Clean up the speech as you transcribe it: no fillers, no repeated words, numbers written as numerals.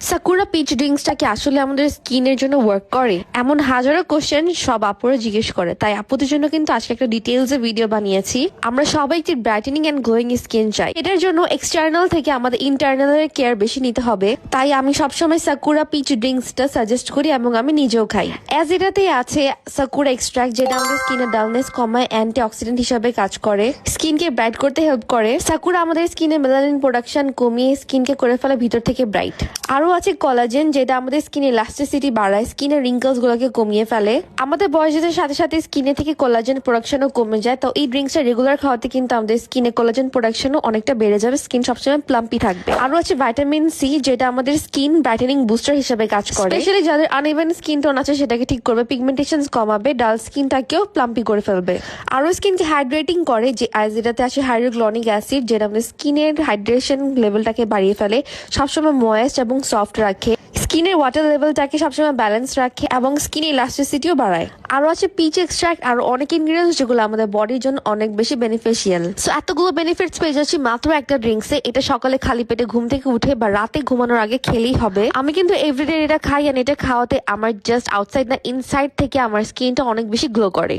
Sakura pitch ড্রিঙ্কসটা কি আসলে আমাদের স্কিনের জন্য ওয়ার্ক করে? এমন হাজারো কোশ্চেন সব আপুরা জিজ্ঞেস করে, তাই আপুদের জন্য কিন্তু আজকে একটা ডিটেইলস এর ভিডিও বানিয়েছি। আমরা সবাই একটি ব্রাইটেনিং এন্ড গ্লোয়িং স্কিন চাই, এটার জন্য এক্সটার্নাল থেকে আমাদের ইন্টারনাল এর কেয়ার বেশি নিতে হবে। তাই আমি সবসময় সাকুরা পিচ ড্রিঙ্কসটা সাজেস্ট করি এবং আমি নিজেও খাই। অ্যাজ এটাতেই আছে সাকুরা এক্সট্রাক্ট, যেটা আমাদের স্কিনের ডালনেস কমায়, অ্যান্টি অক্সিডেন্ট হিসেবে কাজ করে, স্কিনকে ব্রাইট করতে হেল্প করে। সাকুরা আমাদের স্কিনে মেলানিন প্রোডাকশন কমিয়ে স্কিনকে করে ফেলে ভিতর থেকে ব্রাইট। আরো আছে কোলাজেন, যেটা আমাদের স্কিন ইলাস্টিসিটি বাড়ায়, স্কিনের রিঙ্কলস গুলোকে কমিয়ে ফেলে। আমাদের বয়সের সাথে সাথে স্কিনে থেকে কোলাজেন প্রোডাকশনও কমে যায়, তো এই ড্রিঙ্কসটা রেগুলার খাওয়াতে কিন্তু আমাদের স্কিনে কোলাজেন প্রোডাকশনও অনেকটা বেড়ে যাবে, স্কিন সবসময় প্লাম্পি থাকবে। আরো আছে ভিটামিন সি, যেটা আমাদের স্কিন ব্রাইটেনিং বুস্টার হিসেবে কাজ করে, স্পেশালি যাদের আনইভেন স্কিন টোন আছে সেটাকে ঠিক করবে, পিগমেন্টেশন কমাবে, ডাল স্কিনটাকেও প্লাম্পি করে ফেলবে। আরো স্কিনকে হাইড্রেটিং করে, যে যেটাতে আছে হাইড্রোক্লোরিক অ্যাসিড, যেটা আমাদের স্কিনের হাইড্রেশন লেভেলটাকে বাড়িয়ে ফেলে, সবসময় ময়েস্ট এবং সফট রাখে, স্কিনের ওয়াটার লেভেলটাকে সবসময় ব্যালেন্স রাখে এবং স্কিন ইলাস্টিসিটিও বাড়ায়। আরো আছে পিচ এক্সট্রাক্ট, আর অনেক ইনগ্রিডিয়েন্টস যেগুলো আমাদের বডির জন্য অনেক বেশি বেনিফিশিয়াল। সো এতগুলো বেনিফিটস পেয়ে যাচ্ছি মাত্র একটা ড্রিঙ্কসে। এটা সকালে খালি পেটে ঘুম থেকে উঠে বা রাতে ঘুমানোর আগে খেলেই হবে। আমি কিন্তু এভরিডে এটা খাই, আর এটা খাওয়াতে আমার জাস্ট আউটসাইড না ইনসাইড থেকে আমার স্কিনটা অনেক বেশি গ্লো করে।